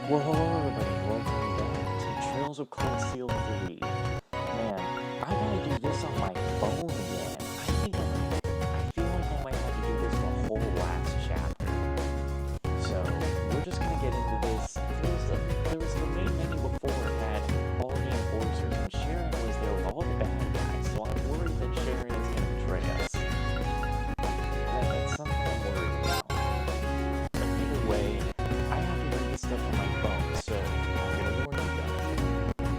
Well, hello everybody, welcome back to Trails of Cold Steel 3. Man, I gotta do this on my phone again. I feel like I might have to do this the whole last chapter. So, we're just gonna get into this. There was the main menu before had all the enforcers, and Sharon was there with all the bad guys, so I'm worried that Sharon is gonna betray us. That's something I'm worried about. But either way, I have to do this stuff on my phone, so I'm gonna warn you guys.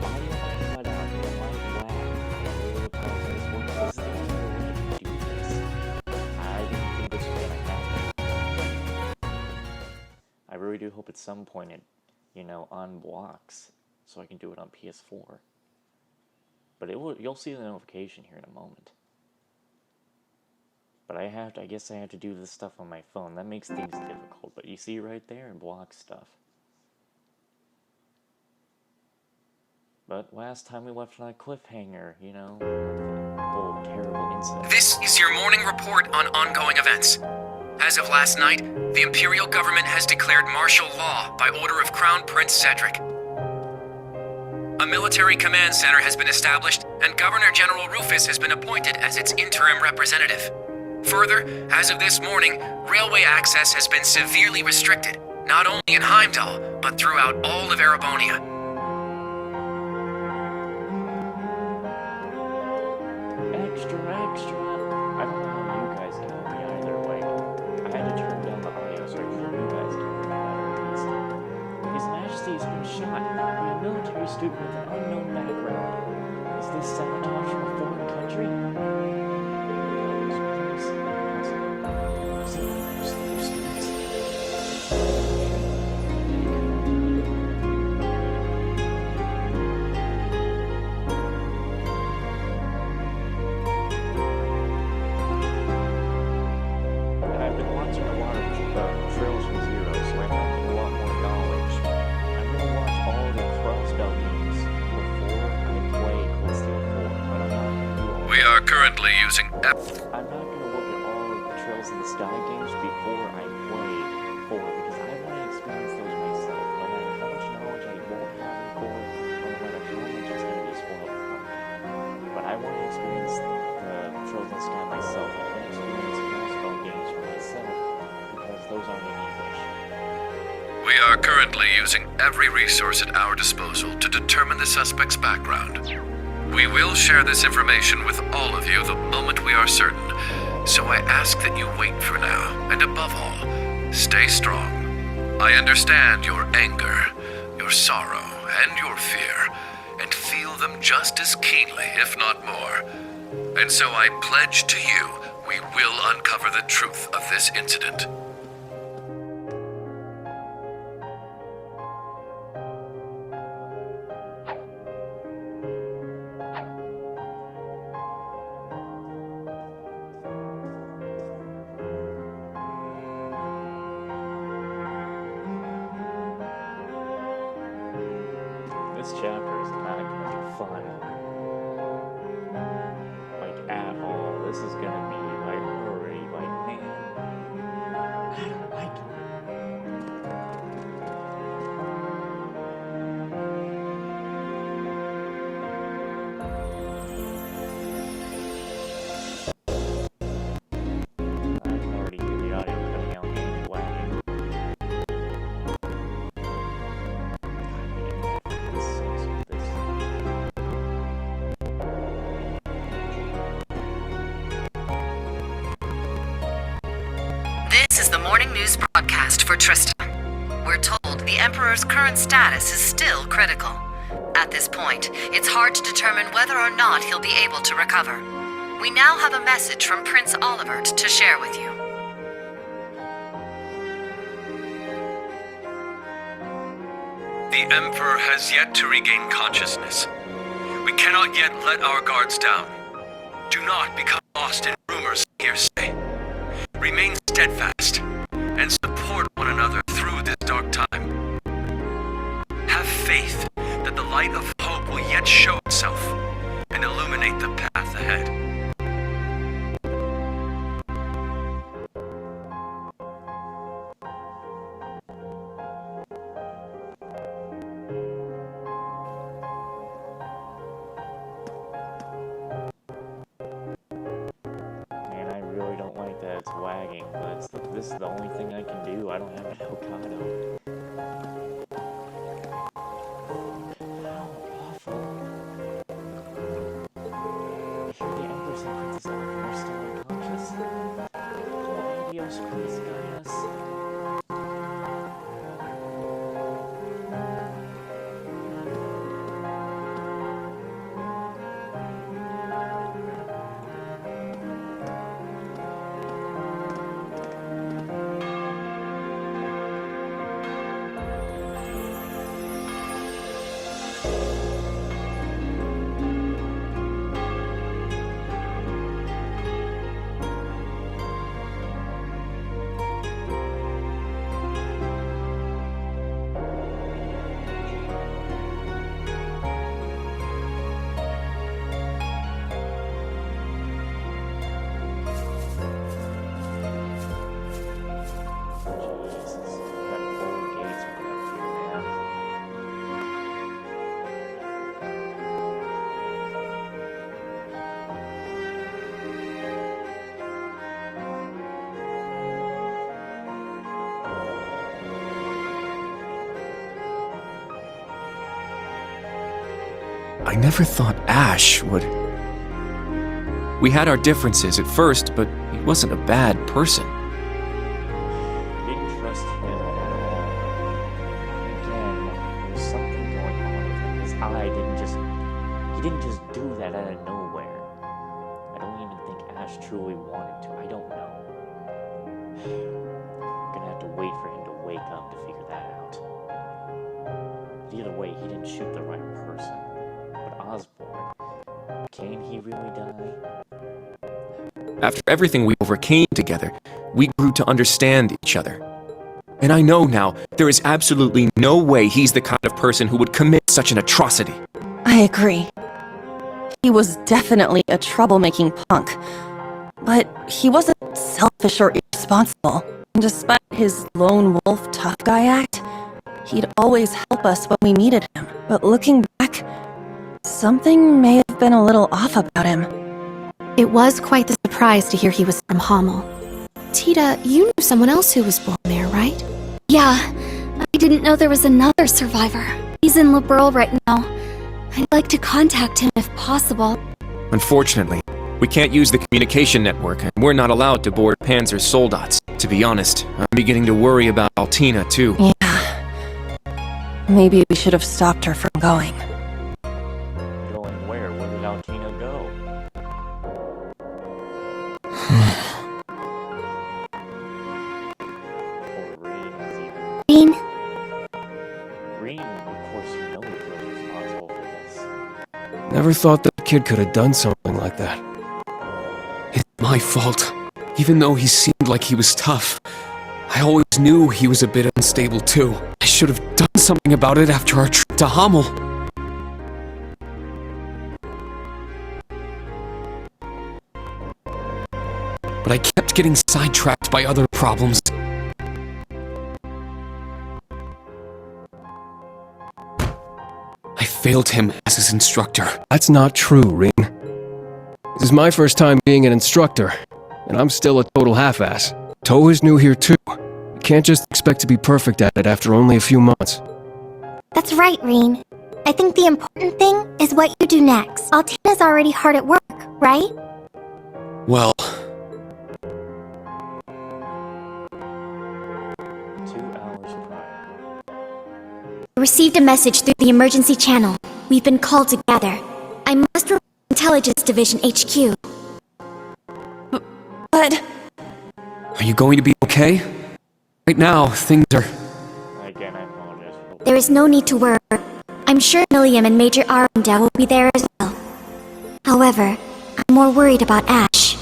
Audio might cut out, it might lag. I really apologize for it. This is the only way to do this. I didn't think this was gonna happen. I really do hope at some point it, unblocks, so I can do it on PS4. But you'll see the notification here in a moment. But I guess I have to do this stuff on my phone. That makes things difficult, but you see right there, it blocks stuff. But last time we left on a cliffhanger, the whole terrible incident. This is your morning report on ongoing events. As of last night, the Imperial government has declared martial law by order of Crown Prince Cedric. A military command center has been established, and Governor General Rufus has been appointed as its interim representative. Further, as of this morning, railway access has been severely restricted, not only in Heimdall, but throughout all of Erebonia. Extra. I don't know how you guys can hear me either. I had to turn down the audio so I could hear you guys can hear me better at least. His Majesty has been shot by a military student with an unknown background. Is this sabotage from a foreign country? Currently using I'm not going to look at all of the Trails in the Sky games before I play 4, because I want to experience those myself. No matter how much knowledge I won't have in 4, or no matter how much it's going to be spoiled for me. But I want to experience the Trails in the Sky myself. I want to experience Crossbow games for myself, because those aren't in English. We are currently using every resource at our disposal to determine the suspect's background. We will share this information with all of you the moment we are certain, so I ask that you wait for now, and above all, stay strong. I understand your anger, your sorrow, and your fear, and feel them just as keenly, if not more. And so I pledge to you, we will uncover the truth of this incident. This chapter is not going to be fun. At all. This is going to be, already, man. I don't like it. I can already hear the audio cutting out and lagging. This is the morning news broadcast for Tristan. We're told the Emperor's current status is still critical. At this point, it's hard to determine whether or not he'll be able to recover. We now have a message from Prince Olivert to share with you. The Emperor has yet to regain consciousness. We cannot yet let our guards down. Do not become lost in rumors and hearsay. Remain steadfast and support one another through this dark time. Have faith that the light of hope will yet show itself and illuminate the path ahead. trying, but this is the only thing I can do. I don't have an avocado. How awful. I hear the Empress and Princess Alvin are still unconscious. Oh, Dios Christ. I never thought Ash would... We had our differences at first, but he wasn't a bad person. Didn't trust him at all. Again, there's something going on with him. His eye he didn't just do that out of nowhere. I don't even think Ash truly wanted to. I don't know. I'm gonna have to wait for him to wake up to figure that out. But either way, he didn't shoot the right person. But Osborn, can he really die? After everything we overcame together, we grew to understand each other. And I know now, there is absolutely no way he's the kind of person who would commit such an atrocity. I agree. He was definitely a troublemaking punk. But he wasn't selfish or irresponsible. And despite his lone wolf tough guy act, he'd always help us when we needed him. But looking back, something may have been a little off about him. It was quite the surprise to hear he was from Hamel. Tita, you knew someone else who was born there, right? Yeah, I didn't know there was another survivor. He's in Liberl right now. I'd like to contact him if possible. Unfortunately, we can't use the communication network, and we're not allowed to board Panzer Soldats. To be honest, I'm beginning to worry about Altina, too. Yeah. Maybe we should have stopped her from going. Going where? Where did Altina go? Rean? Rean, of course you know he's really responsible for this. Never thought that kid could have done something like that. It's my fault. Even though he seemed like he was tough, I always knew he was a bit unstable too. I should have done something about it after our trip to Hamel. But I kept getting sidetracked by other problems. I failed him as his instructor. That's not true, Rean. This is my first time being an instructor, and I'm still a total half-ass. Toh is new here too. You can't just expect to be perfect at it after only a few months. That's right, Rean. I think the important thing is what you do next. Altina's already hard at work, right? Well... 2 hours prior. I received a message through the emergency channel. We've been called to gather. I must report Intelligence Division HQ. But... Are you going to be okay? Right now, things are... Again, I apologize for the... There is no need to worry. I'm sure Milliam and Major Arundel will be there as well. However, I'm more worried about Ash.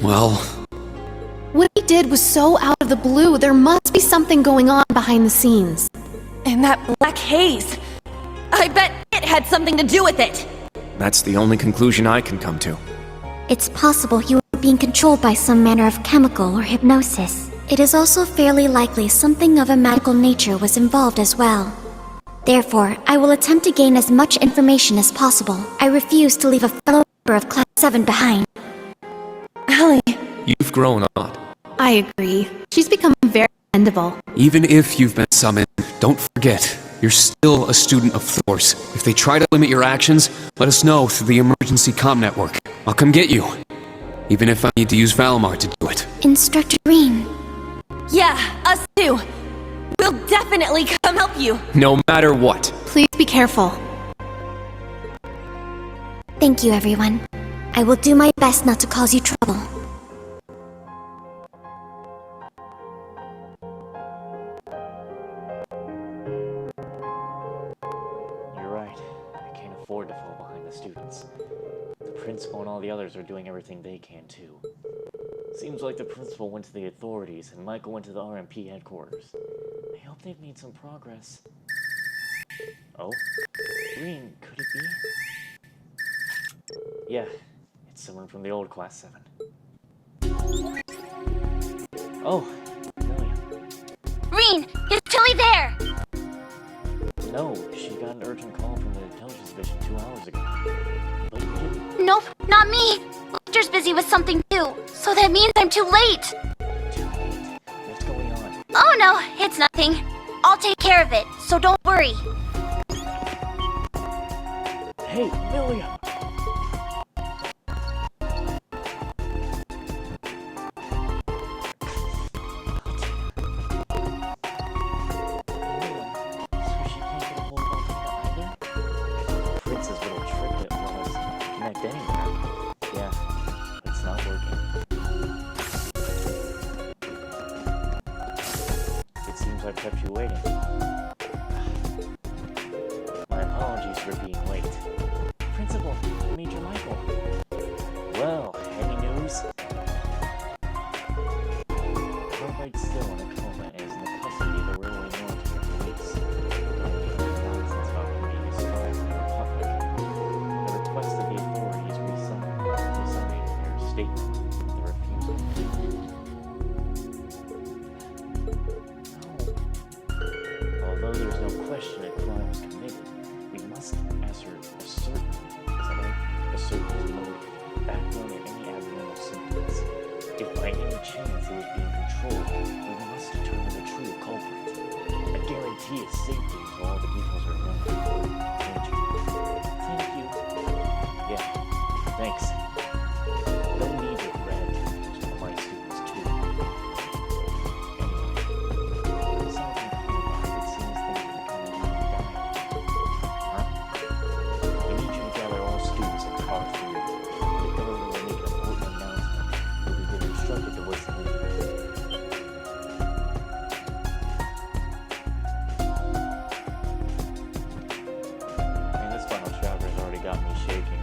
Well... What he did was so out of the blue, there must be something going on behind the scenes. And that black haze! I bet it had something to do with it! That's the only conclusion I can come to. It's possible you were being controlled by some manner of chemical or hypnosis. It is also fairly likely something of a magical nature was involved as well. Therefore, I will attempt to gain as much information as possible. I refuse to leave a fellow member of Class 7 behind. Allie, You've grown a lot. I agree. She's become very dependable. Even if you've been summoned, don't forget, you're still a student of Thor's. If they try to limit your actions, let us know through the emergency comm network. I'll come get you. Even if I need to use Valimar to do it. Instructor Green. Yeah, us too. We'll definitely come help you. No matter what. Please be careful. Thank you, everyone. I will do my best not to cause you trouble. You're right. I can't afford to fall behind the students. The principal and all the others are doing everything they can, too. Seems like the principal went to the authorities and Michael went to the RMP headquarters. I hope they've made some progress. Oh? Green, could it be? Yeah, it's someone from the old Class 7. Oh, Million. Green, is Tilly there? No, she got an urgent call from the intelligence division 2 hours ago. But you didn't. Nope, not me. Lecter's busy with something too, so that means I'm too late. Too late. What's going on? Oh no, it's nothing. I'll take care of it, so don't worry. Hey, Million! I've kept you waiting. My apologies for being late. Principal, Major Michael. Well, any news? Carbide still in a coma and is in the custody of the Railway Military Police. Nonsense about him being a spy for the Republic. The request of the authorities resigning their statement. The refusal. Although there's no question a crime was committed, we must ascertain his motive, background, and any abnormal symptoms. If by any chance it was being controlled, we must determine the true culprit. I guarantee his safety until all the details are known. Thank you. Yeah, thanks. No need to red. It's one of my students too. Anyway, aside from Carbide, it seems things are becoming really dire. Huh? We need you to gather all students in Car 3. The government will make an important announcement, but we've been instructed to listen in. Man, this final chapter has already got me shaking.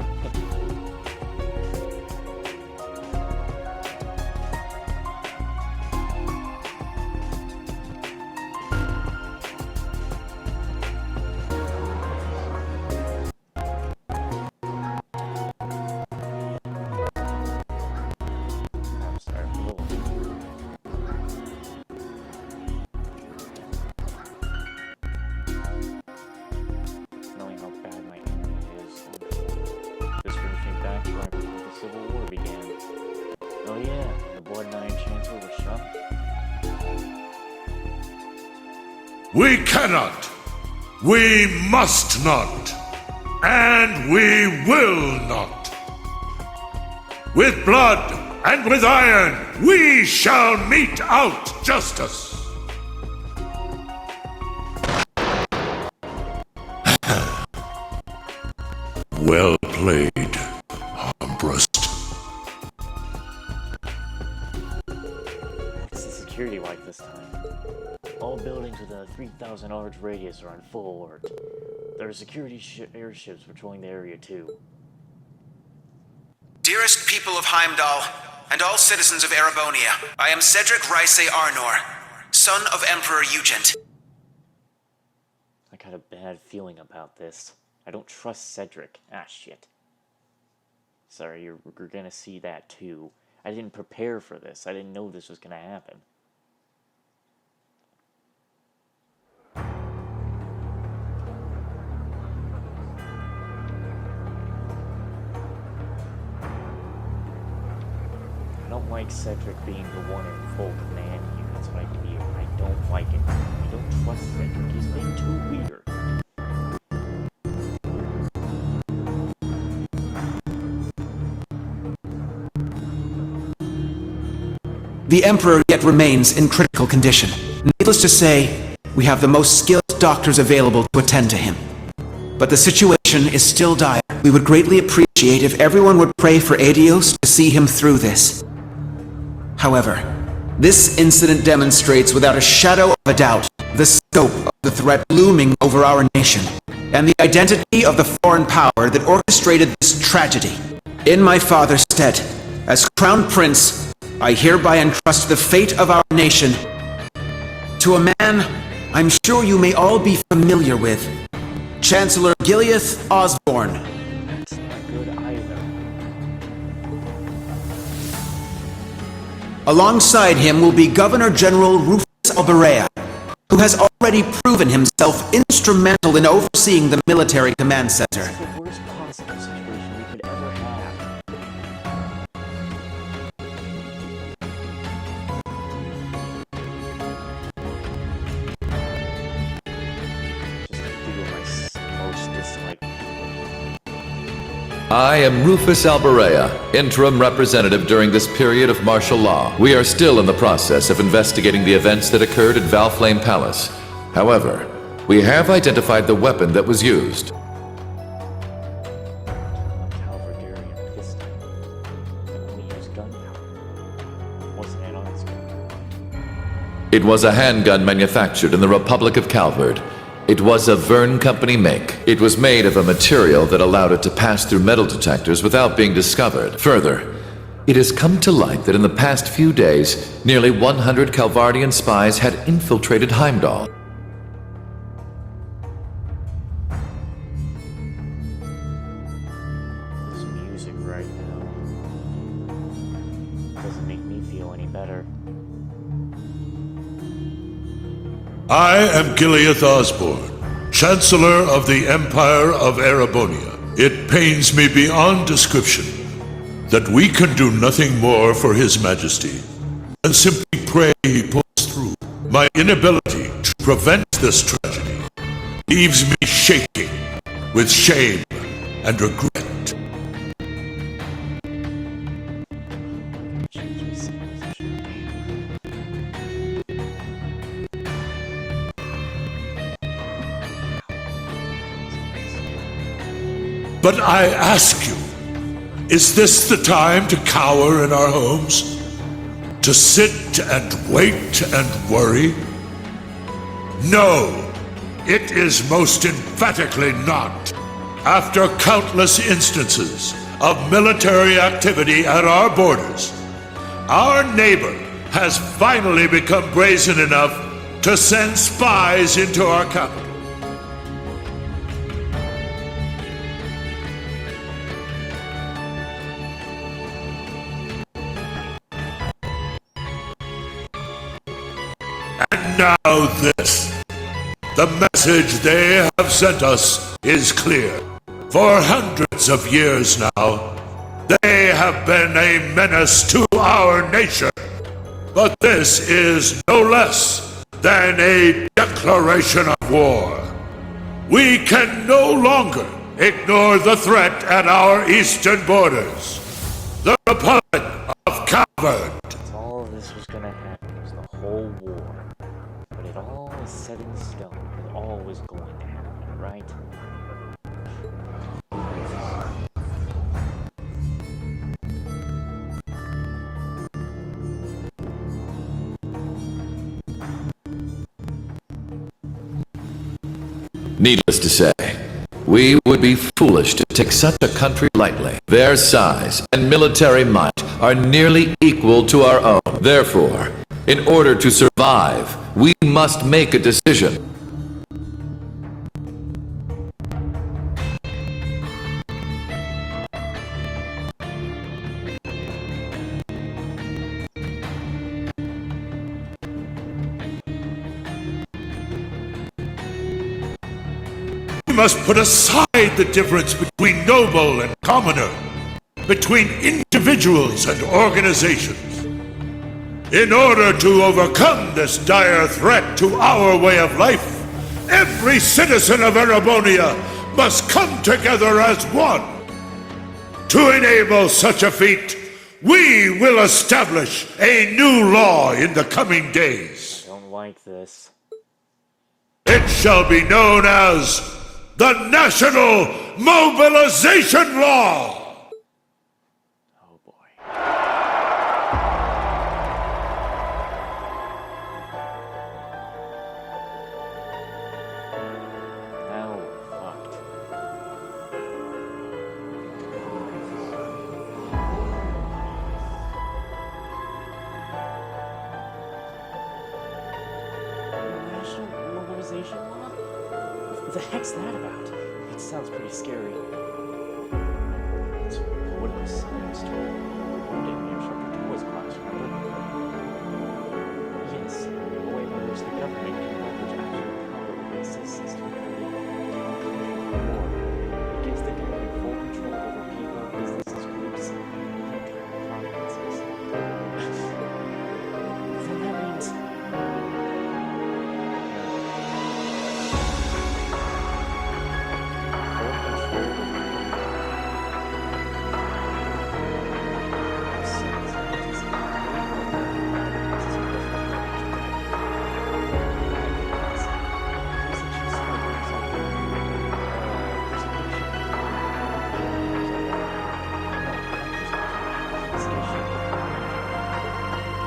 I'm starting to roll. Knowing how bad my enemy is, this brings me back to right before the Civil War began. Oh yeah, the Blood Nine Chancellor was shot. We cannot, we must not, and we will not. With blood and with iron, we shall mete out justice. Well played, Armbrust. What's the security like this time? All buildings within a 3,000 yards radius are on full alert. There are security airships patrolling the area too. Dearest people of Heimdall, and all citizens of Erebonia, I am Cedric Ryse Arnor, son of Emperor Eugent. I got a bad feeling about this. I don't trust Cedric. Ah, shit. Sorry, you're gonna see that too. I didn't prepare for this. I didn't know this was gonna happen. I don't like Cedric being the one in full command here. That's what I feel. I don't like it. I don't trust Cedric. He's been too weird. The Emperor yet remains in critical condition. Needless to say, we have the most skilled doctors available to attend to him. But the situation is still dire. We would greatly appreciate if everyone would pray for Adios to see him through this. However, this incident demonstrates without a shadow of a doubt the scope of the threat looming over our nation, and the identity of the foreign power that orchestrated this tragedy. In my father's stead, as Crown Prince, I hereby entrust the fate of our nation to a man I'm sure you may all be familiar with, Chancellor Gileath Osborne. That's not good either. Alongside him will be Governor General Rufus Alberea, who has already proven himself instrumental in overseeing the military command center. It's the worst possible situation we could ever have. Just feel my most disliked. I am Rufus Alberea, interim representative during this period of martial law. We are still in the process of investigating the events that occurred at Valflame Palace. However, we have identified the weapon that was used. Calverdarian pistol. They only use gunpowder. Wasn't it on its gun? It was a handgun manufactured in the Republic of Calvard. It was a Verne Company make. It was made of a material that allowed it to pass through metal detectors without being discovered. Further, it has come to light that in the past few days, nearly 100 Calvardian spies had infiltrated Heimdall. This music right now doesn't make me feel any better. I am Gileath Osborne, Chancellor of the Empire of Erebonia. It pains me beyond description that we can do nothing more for His Majesty than simply pray he pulls through. My inability to prevent this tragedy leaves me shaking with shame and regret. Change my seat position. But I ask you, is this the time to cower in our homes? To sit and wait and worry? No, it is most emphatically not. After countless instances of military activity at our borders, our neighbor has finally become brazen enough to send spies into our capital. And now this. The message they have sent us is clear. For hundreds of years now, they have been a menace to our nation. But this is no less than a declaration of war. We can no longer ignore the threat at our eastern borders. The Republic of Calvard. That's all this was gonna happen, was the whole war. But it all is set in stone. It all was going to happen, right? Needless to say, we would be foolish to take such a country lightly. Their size and military might are nearly equal to our own. Therefore, in order to survive, we must make a decision. We must put aside the difference between noble and commoner between individuals and organizations. In order to overcome this dire threat to our way of life, every citizen of Erebonia must come together as one. To enable such a feat, we will establish a new law in the coming days. I don't like this. It shall be known as the National Mobilization Law! Oh boy. Now we're fucked. National mobilization law? What the heck's that about? It sounds pretty scary. It's political science term. Learned it in New Chapter 2's class, remember? Yes, a way by which the government can leverage actual power against citizens to create a country war. It gives the government full control over people, businesses, groups, and entire provinces. Then that means...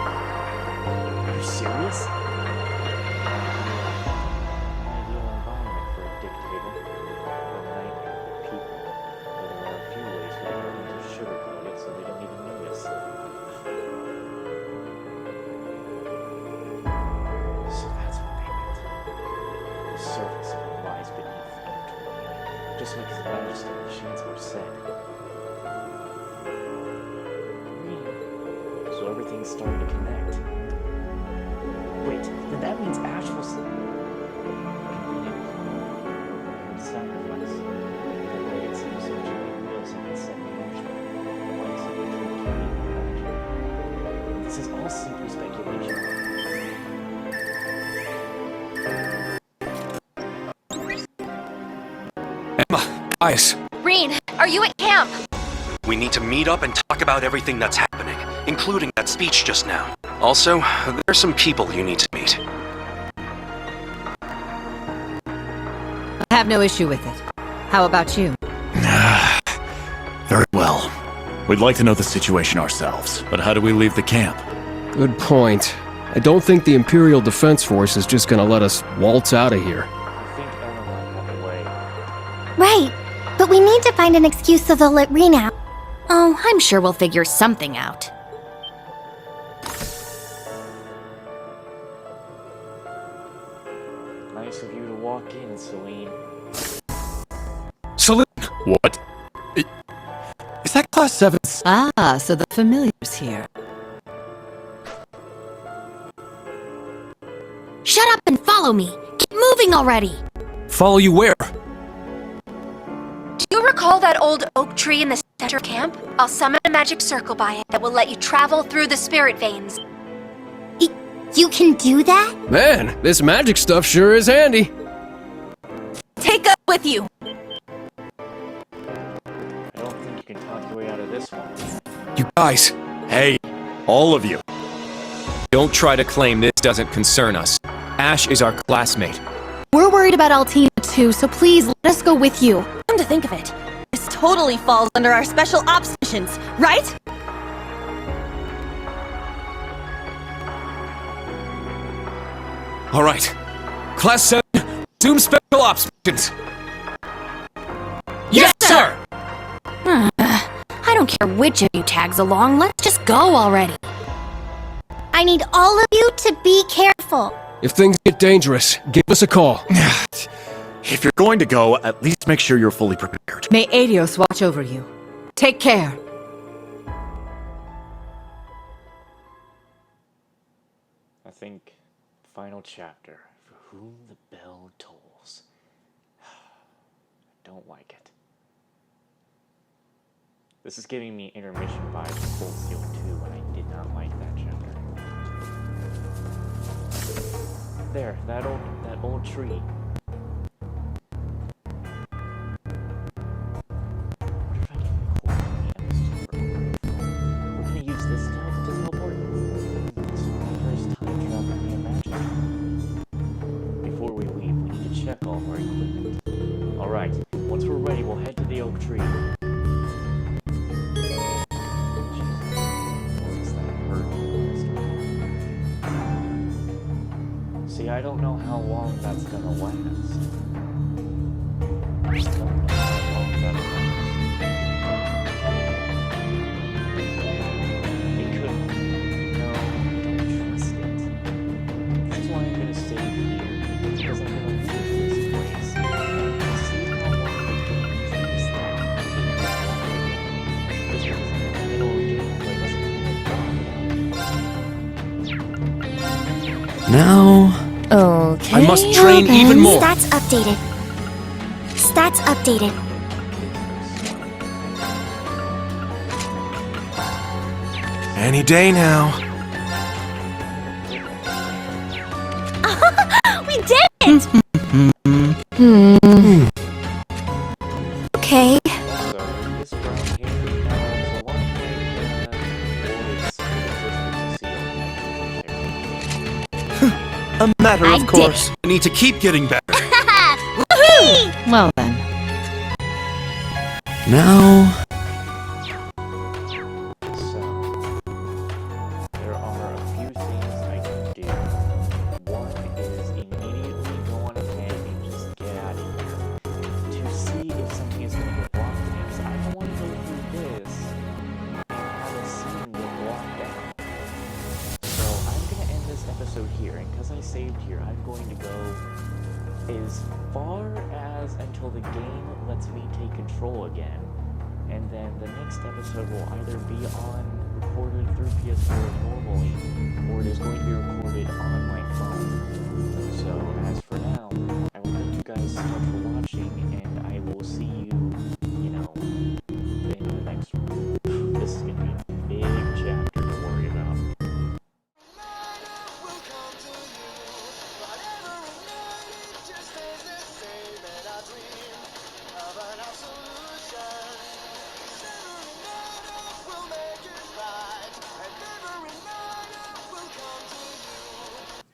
Are you serious? Ideal environment for a dictator. A nightmare for people. But there are a few ways for the government to sugarcoat it so they don't even notice. So that's what they meant. The surface of what lies beneath Erebonia. Just like His Majesty the Chancellor said. Really? So everything's starting to connect. Wait, then that means Ash was... sacrifice. The way it seems so giant wheels have been set in motion. The likes of which we can't even imagine. This is all simply speculation. Emma, guys, Reen, are you at camp? We need to meet up and talk about everything that's happening, including that speech just now. Also, there's some people you need to meet. I have no issue with it. How about you? Very well. We'd like to know the situation ourselves, but how do we leave the camp? Good point. I don't think the Imperial Defense Force is just gonna let us waltz out of here. I think Erlen got away. Right, but we need to find an excuse so they'll let Reen out. Oh, I'm sure we'll figure something out. Nice of you to walk in, Celine. Celine! What? Is that Class 7? Ah, so the familiar's here. Shut up and follow me! Get moving already! Follow you where? Do you recall that old oak tree in the center of camp? I'll summon a magic circle by it that will let you travel through the spirit veins. You can do that? Man, this magic stuff sure is handy. Take us with you! I don't think you can talk your way out of this one. You guys, Hey, all of you. don't try to claim this doesn't concern us. Ash is our classmate. We're worried about Altina too, so please let us go with you. Come to think of it, this totally falls under our special ops missions, right? All right. Class 7, resume special ops missions. Yes, sir! I don't care which of you tags along, let's just go already. I need all of you to be careful. If things get dangerous, give us a call. If you're going to go, at least make sure you're fully prepared. May Adios watch over you. Take care. I think final chapter, for whom the bell tolls. I don't like it. This is giving me intermission vibes of Cold Steel 2, and I did not like that chapter. There, that old tree. We're gonna use this now to teleport. This is my first time traveling via magic. Before we leave, we need to check all of our equipment. Alright, once we're ready, we'll head to the oak tree. See, I don't know how long that's gonna last. I don't know how long that'll last. It could. No, don't trust it. This is why I'm gonna stay here, because I'm gonna leave this place. See how long the game takes that. Just because I'm in the middle of gameplay doesn't mean it's wrong. Now... Okay. I must train even more. Stats updated. Stats updated. Any day now. We did it! Okay. A matter of course. I need to keep getting better. Woohoo! Well then. Now... There are a few things I can do. One is immediately go on ahead and just get out of here. To see if something is going to get blocked me, because I don't want to go through this and have a scene get blocked out. So I'm going to end this episode here, and because I saved here, I'm going to go as far as until the game lets me take control again. And then the next episode will either be recorded through PS4 normally, or it is going to be recorded on my phone. So as for now, I will thank you guys so much for